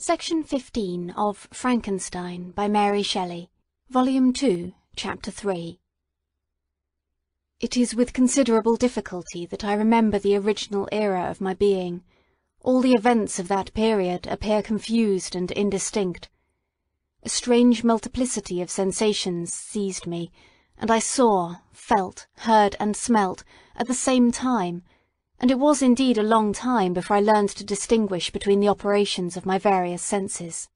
Section 15 of Frankenstein by Mary Shelley, Volume 2, Chapter 3. It is with considerable difficulty that I remember the original era of my being. All the events of that period appear confused and indistinct. A strange multiplicity of sensations seized me, and I saw, felt, heard, and smelt at the same time, and it was indeed a long time before I learned to distinguish between the operations of my various senses.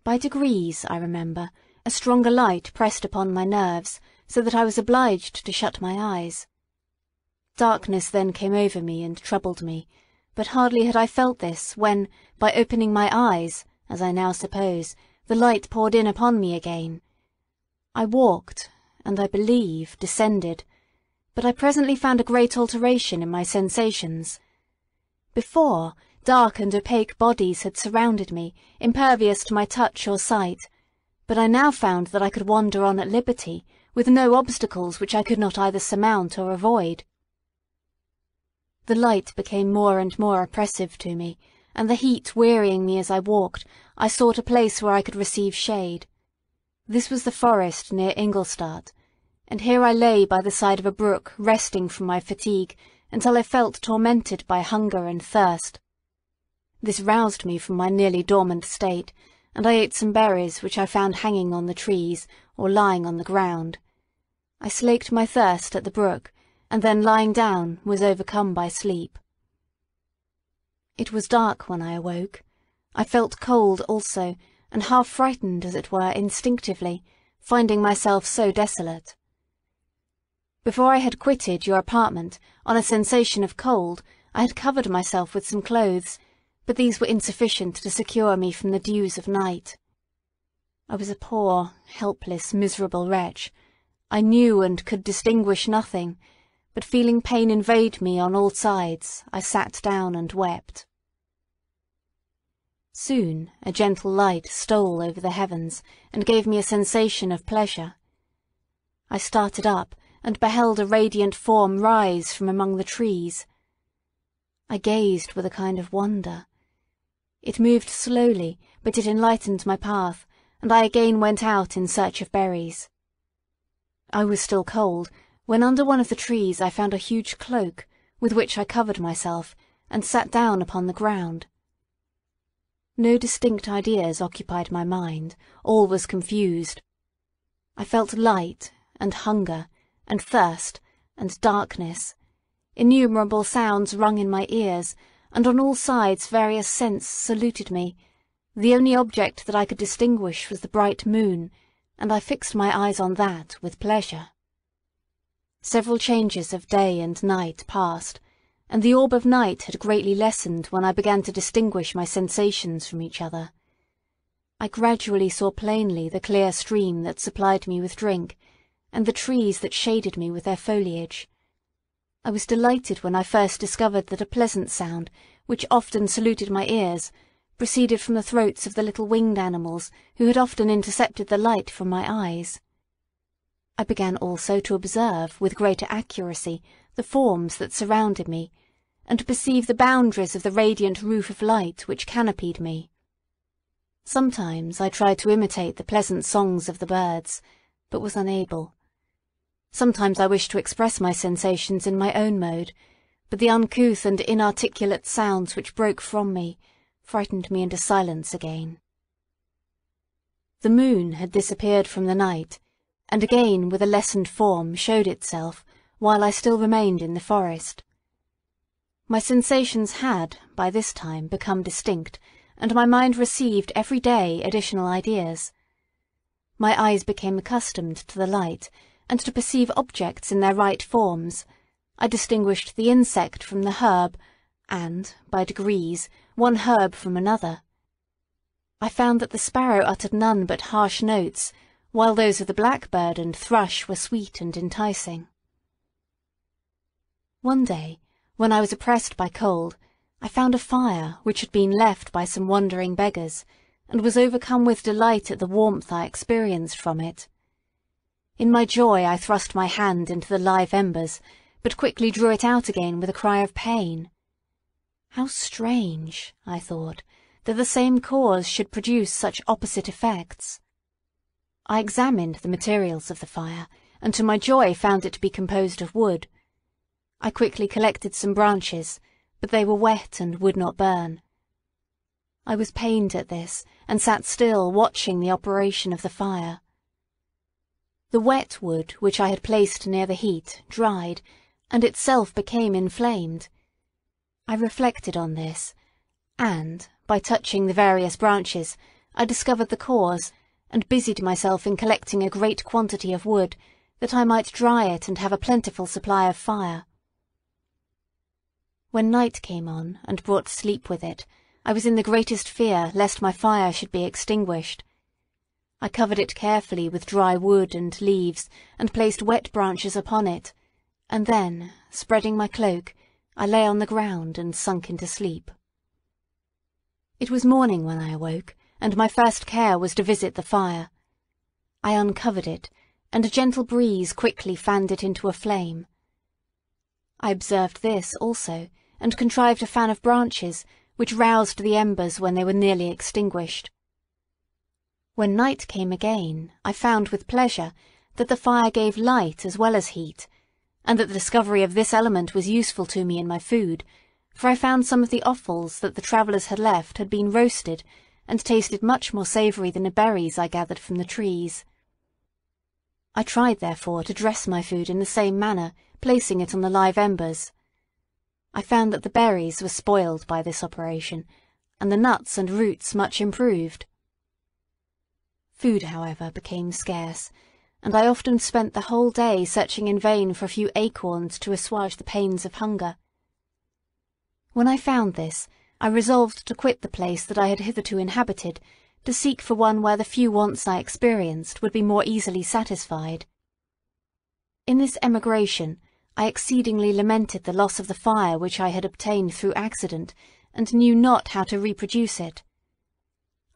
By degrees, I remember, a stronger light pressed upon my nerves, so that I was obliged to shut my eyes. Darkness then came over me and troubled me, but hardly had I felt this when, by opening my eyes, as I now suppose, the light poured in upon me again. I walked, and I believe descended, but I presently found a great alteration in my sensations. Before, dark and opaque bodies had surrounded me, impervious to my touch or sight, but I now found that I could wander on at liberty, with no obstacles which I could not either surmount or avoid. The light became more and more oppressive to me, and the heat wearying me as I walked, I sought a place where I could receive shade. This was the forest near Ingolstadt, and here I lay by the side of a brook, resting from my fatigue, until I felt tormented by hunger and thirst. This roused me from my nearly dormant state, and I ate some berries which I found hanging on the trees, or lying on the ground. I slaked my thirst at the brook, and then lying down was overcome by sleep. It was dark when I awoke. I felt cold also, and half frightened, as it were, instinctively, finding myself so desolate. Before I had quitted your apartment, on a sensation of cold, I had covered myself with some clothes, but these were insufficient to secure me from the dews of night. I was a poor, helpless, miserable wretch. I knew and could distinguish nothing, but feeling pain invade me on all sides, I sat down and wept. Soon a gentle light stole over the heavens, and gave me a sensation of pleasure. I started up, and beheld a radiant form rise from among the trees. I gazed with a kind of wonder. It moved slowly, but it enlightened my path, and I again went out in search of berries. I was still cold, when under one of the trees I found a huge cloak, with which I covered myself, and sat down upon the ground. No distinct ideas occupied my mind, all was confused. I felt light, and hunger, and thirst, and darkness. Innumerable sounds rung in my ears, and on all sides various scents saluted me. The only object that I could distinguish was the bright moon, and I fixed my eyes on that with pleasure. Several changes of day and night passed, and the orb of night had greatly lessened when I began to distinguish my sensations from each other. I gradually saw plainly the clear stream that supplied me with drink, and the trees that shaded me with their foliage. I was delighted when I first discovered that a pleasant sound, which often saluted my ears, proceeded from the throats of the little winged animals who had often intercepted the light from my eyes. I began also to observe, with greater accuracy, the forms that surrounded me, and to perceive the boundaries of the radiant roof of light which canopied me. Sometimes I tried to imitate the pleasant songs of the birds, but was unable. Sometimes I wished to express my sensations in my own mode, but the uncouth and inarticulate sounds which broke from me frightened me into silence again. The moon had disappeared from the night, and again with a lessened form showed itself, while I still remained in the forest. My sensations had, by this time, become distinct, and my mind received every day additional ideas. My eyes became accustomed to the light, and to perceive objects in their right forms. I distinguished the insect from the herb, and, by degrees, one herb from another. I found that the sparrow uttered none but harsh notes, while those of the blackbird and thrush were sweet and enticing. One day, when I was oppressed by cold, I found a fire which had been left by some wandering beggars, and was overcome with delight at the warmth I experienced from it. In my joy I thrust my hand into the live embers, but quickly drew it out again with a cry of pain. How strange, I thought, that the same cause should produce such opposite effects. I examined the materials of the fire, and to my joy found it to be composed of wood. I quickly collected some branches, but they were wet and would not burn. I was pained at this, and sat still watching the operation of the fire. The wet wood which I had placed near the heat dried, and itself became inflamed. I reflected on this, and, by touching the various branches, I discovered the cause, and busied myself in collecting a great quantity of wood, that I might dry it and have a plentiful supply of fire. When night came on, and brought sleep with it, I was in the greatest fear lest my fire should be extinguished. I covered it carefully with dry wood and leaves, and placed wet branches upon it, and then, spreading my cloak, I lay on the ground and sunk into sleep. It was morning when I awoke, and my first care was to visit the fire. I uncovered it, and a gentle breeze quickly fanned it into a flame. I observed this also, and contrived a fan of branches, which roused the embers when they were nearly extinguished. When night came again, I found with pleasure that the fire gave light as well as heat, and that the discovery of this element was useful to me in my food, for I found some of the offals that the travellers had left had been roasted, and tasted much more savoury than the berries I gathered from the trees. I tried, therefore, to dress my food in the same manner, placing it on the live embers. I found that the berries were spoiled by this operation, and the nuts and roots much improved. Food, however, became scarce, and I often spent the whole day searching in vain for a few acorns to assuage the pains of hunger. When I found this, I resolved to quit the place that I had hitherto inhabited, to seek for one where the few wants I experienced would be more easily satisfied. In this emigration, I exceedingly lamented the loss of the fire which I had obtained through accident, and knew not how to reproduce it.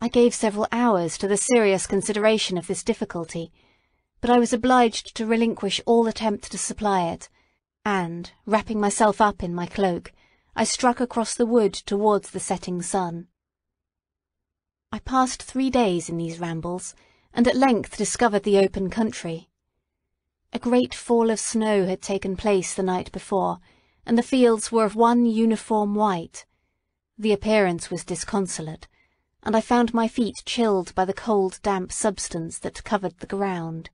I gave several hours to the serious consideration of this difficulty, but I was obliged to relinquish all attempt to supply it, and, wrapping myself up in my cloak, I struck across the wood towards the setting sun. I passed 3 days in these rambles, and at length discovered the open country. A great fall of snow had taken place the night before, and the fields were of one uniform white. The appearance was disconsolate, and I found my feet chilled by the cold damp substance that covered the ground.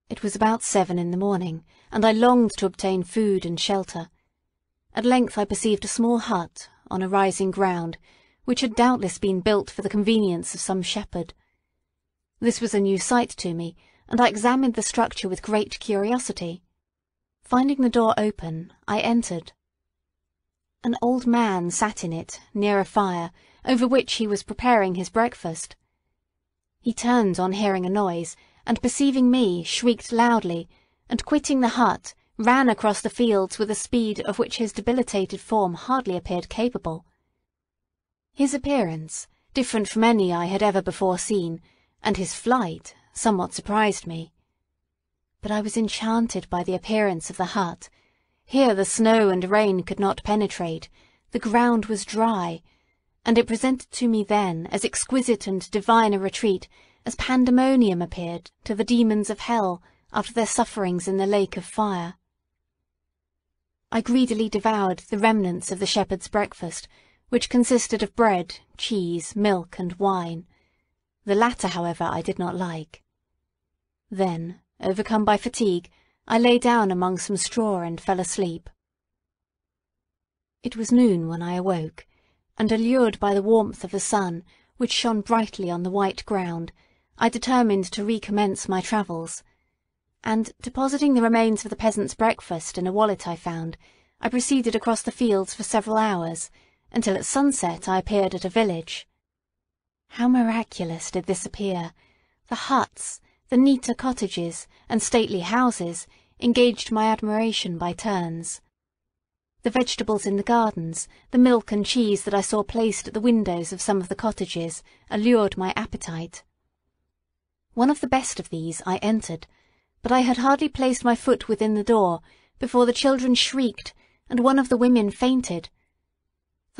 It was about 7 in the morning, and I longed to obtain food and shelter. At length I perceived a small hut, on a rising ground, which had doubtless been built for the convenience of some shepherd. This was a new sight to me, and I examined the structure with great curiosity. Finding the door open, I entered. An old man sat in it, near a fire, over which he was preparing his breakfast. He turned on hearing a noise, and perceiving me, shrieked loudly, and quitting the hut, ran across the fields with a speed of which his debilitated form hardly appeared capable. His appearance, different from any I had ever before seen, and his flight, somewhat surprised me. But I was enchanted by the appearance of the hut. Here the snow and rain could not penetrate, the ground was dry, and it presented to me then as exquisite and divine a retreat as pandemonium appeared to the demons of hell after their sufferings in the lake of fire. I greedily devoured the remnants of the shepherd's breakfast, which consisted of bread, cheese, milk, and wine. The latter, however, I did not like. Then, overcome by fatigue, I lay down among some straw and fell asleep. It was noon when I awoke, and allured by the warmth of the sun, which shone brightly on the white ground, I determined to recommence my travels, and, depositing the remains of the peasant's breakfast in a wallet I found, I proceeded across the fields for several hours, until at sunset I appeared at a village. How miraculous did this appear! The huts, the neater cottages, and stately houses engaged my admiration by turns. The vegetables in the gardens, the milk and cheese that I saw placed at the windows of some of the cottages, allured my appetite. One of the best of these I entered, but I had hardly placed my foot within the door before the children shrieked, and one of the women fainted.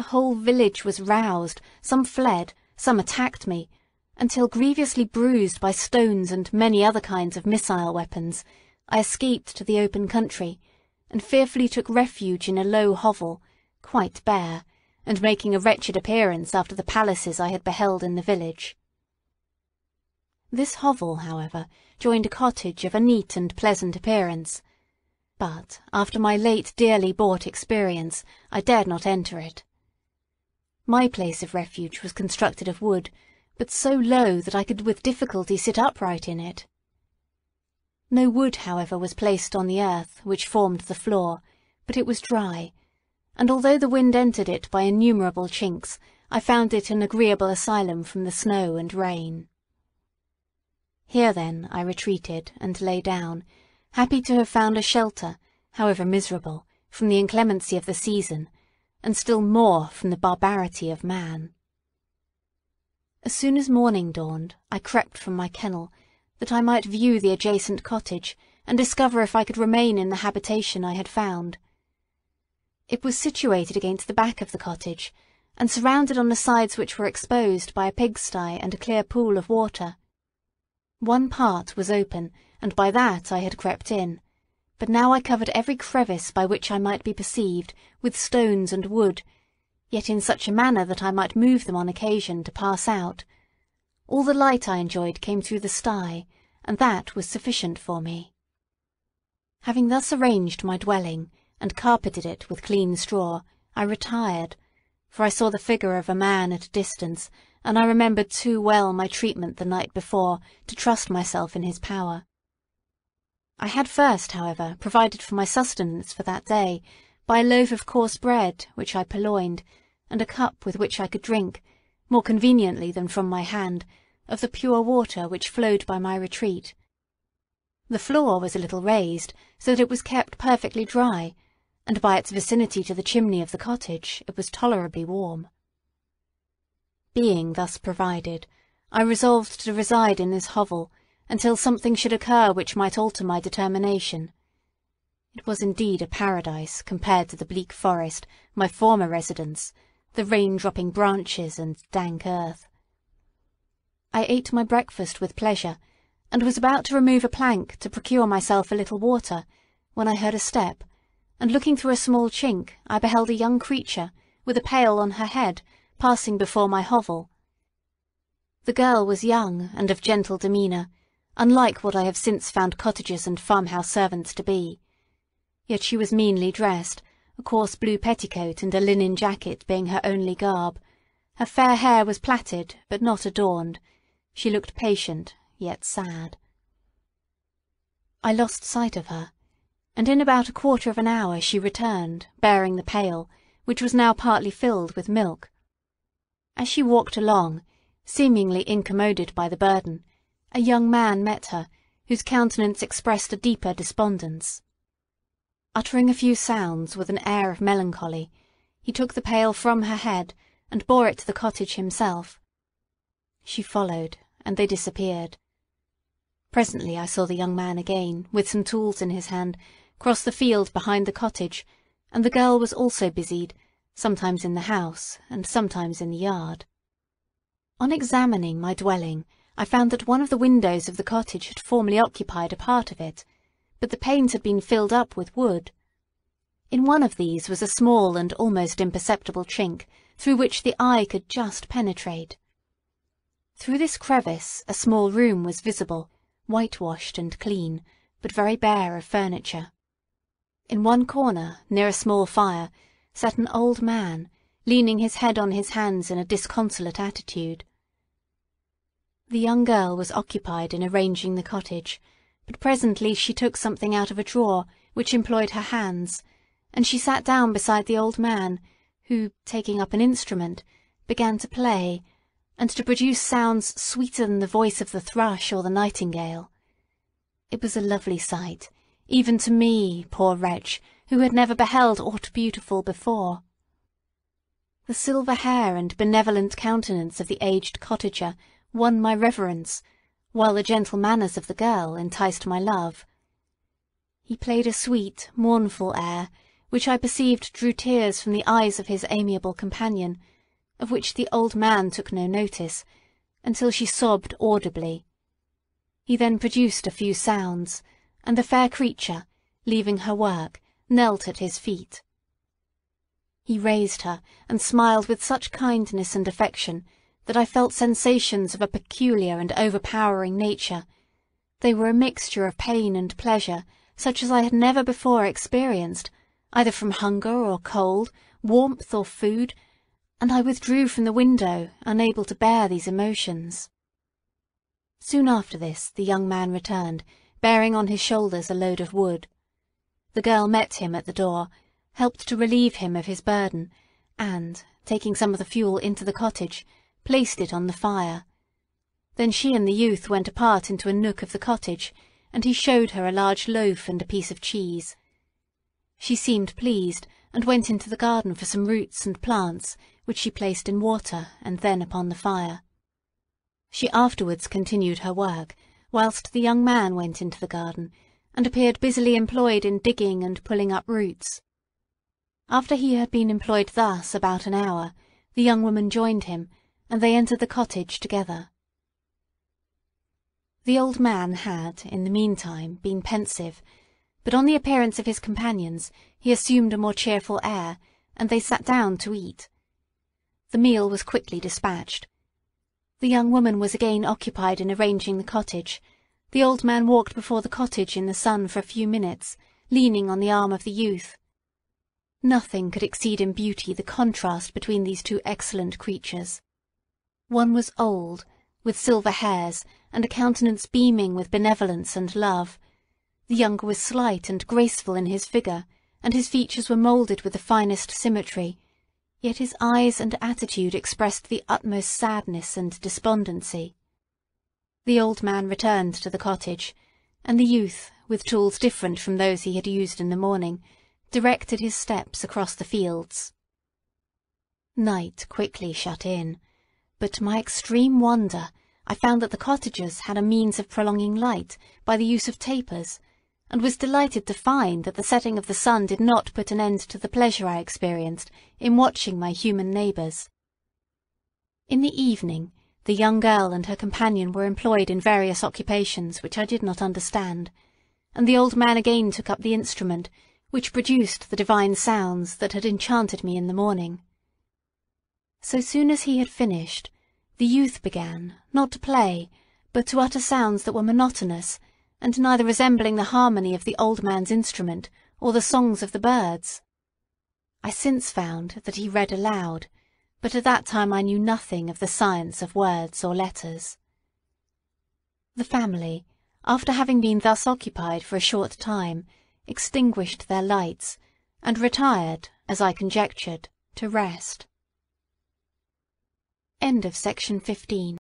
The whole village was roused, some fled, some attacked me, until, grievously bruised by stones and many other kinds of missile weapons, I escaped to the open country, and fearfully took refuge in a low hovel, quite bare, and making a wretched appearance after the palaces I had beheld in the village. This hovel, however, joined a cottage of a neat and pleasant appearance, but, after my late dearly bought experience, I dared not enter it. My place of refuge was constructed of wood, but so low that I could with difficulty sit upright in it. No wood, however, was placed on the earth which formed the floor, but it was dry, and although the wind entered it by innumerable chinks, I found it an agreeable asylum from the snow and rain. Here, then, I retreated and lay down, happy to have found a shelter, however miserable, from the inclemency of the season, and still more from the barbarity of man. As soon as morning dawned, I crept from my kennel, that I might view the adjacent cottage, and discover if I could remain in the habitation I had found. It was situated against the back of the cottage, and surrounded on the sides which were exposed by a pigsty and a clear pool of water. One part was open, and by that I had crept in, but now I covered every crevice by which I might be perceived with stones and wood, yet in such a manner that I might move them on occasion to pass out. All the light I enjoyed came through the sty, and that was sufficient for me. Having thus arranged my dwelling, and carpeted it with clean straw, I retired, for I saw the figure of a man at a distance, and I remembered too well my treatment the night before to trust myself in his power. I had first, however, provided for my sustenance for that day by a loaf of coarse bread which I purloined, and a cup with which I could drink, more conveniently than from my hand, of the pure water which flowed by my retreat. The floor was a little raised, so that it was kept perfectly dry, and by its vicinity to the chimney of the cottage it was tolerably warm. Being thus provided, I resolved to reside in this hovel until something should occur which might alter my determination. It was indeed a paradise compared to the bleak forest, my former residence, the rain-dropping branches and dank earth. I ate my breakfast with pleasure, and was about to remove a plank to procure myself a little water, when I heard a step, and looking through a small chink, I beheld a young creature, with a pail on her head, passing before my hovel. The girl was young and of gentle demeanour, unlike what I have since found cottagers and farmhouse servants to be. Yet she was meanly dressed, a coarse blue petticoat and a linen jacket being her only garb. Her fair hair was plaited, but not adorned. She looked patient, yet sad. I lost sight of her, and in about a quarter of an hour she returned, bearing the pail, which was now partly filled with milk. As she walked along, seemingly incommoded by the burden, a young man met her, whose countenance expressed a deeper despondence. Uttering a few sounds with an air of melancholy, he took the pail from her head, and bore it to the cottage himself. She followed, and they disappeared. Presently I saw the young man again, with some tools in his hand, cross the field behind the cottage, and the girl was also busied, sometimes in the house, and sometimes in the yard. On examining my dwelling, I found that one of the windows of the cottage had formerly occupied a part of it, but the panes had been filled up with wood. In one of these was a small and almost imperceptible chink, through which the eye could just penetrate. Through this crevice a small room was visible, whitewashed and clean, but very bare of furniture. In one corner, near a small fire, sat an old man, leaning his head on his hands in a disconsolate attitude. The young girl was occupied in arranging the cottage, but presently she took something out of a drawer which employed her hands, and she sat down beside the old man, who, taking up an instrument, began to play, and to produce sounds sweeter than the voice of the thrush or the nightingale. It was a lovely sight, even to me, poor wretch, who had never beheld aught beautiful before. The silver hair and benevolent countenance of the aged cottager won my reverence, while the gentle manners of the girl enticed my love. He played a sweet, mournful air, which I perceived drew tears from the eyes of his amiable companion, of which the old man took no notice, until she sobbed audibly. He then produced a few sounds, and the fair creature, leaving her work, knelt at his feet. He raised her, and smiled with such kindness and affection that I felt sensations of a peculiar and overpowering nature. They were a mixture of pain and pleasure, such as I had never before experienced, either from hunger or cold, warmth or food, and I withdrew from the window, unable to bear these emotions. Soon after this the young man returned, bearing on his shoulders a load of wood. The girl met him at the door, helped to relieve him of his burden, and, taking some of the fuel into the cottage, placed it on the fire. Then she and the youth went apart into a nook of the cottage, and he showed her a large loaf and a piece of cheese. She seemed pleased, and went into the garden for some roots and plants, which she placed in water and then upon the fire. She afterwards continued her work, whilst the young man went into the garden, and appeared busily employed in digging and pulling up roots. After he had been employed thus about an hour, the young woman joined him, and they entered the cottage together. The old man had, in the meantime, been pensive, but on the appearance of his companions he assumed a more cheerful air, and they sat down to eat. The meal was quickly dispatched. The young woman was again occupied in arranging the cottage. The old man walked before the cottage in the sun for a few minutes, leaning on the arm of the youth. Nothing could exceed in beauty the contrast between these two excellent creatures. One was old, with silver hairs, and a countenance beaming with benevolence and love. The younger was slight and graceful in his figure, and his features were moulded with the finest symmetry, yet his eyes and attitude expressed the utmost sadness and despondency. The old man returned to the cottage, and the youth, with tools different from those he had used in the morning, directed his steps across the fields. Night quickly shut in, but to my extreme wonder I found that the cottagers had a means of prolonging light by the use of tapers, and was delighted to find that the setting of the sun did not put an end to the pleasure I experienced in watching my human neighbours. In the evening, the young girl and her companion were employed in various occupations which I did not understand, and the old man again took up the instrument, which produced the divine sounds that had enchanted me in the morning. So soon as he had finished, the youth began, not to play, but to utter sounds that were monotonous, and neither resembling the harmony of the old man's instrument or the songs of the birds. I since found that he read aloud, but at that time I knew nothing of the science of words or letters. The family, after having been thus occupied for a short time, extinguished their lights, and retired, as I conjectured, to rest. End of section 15.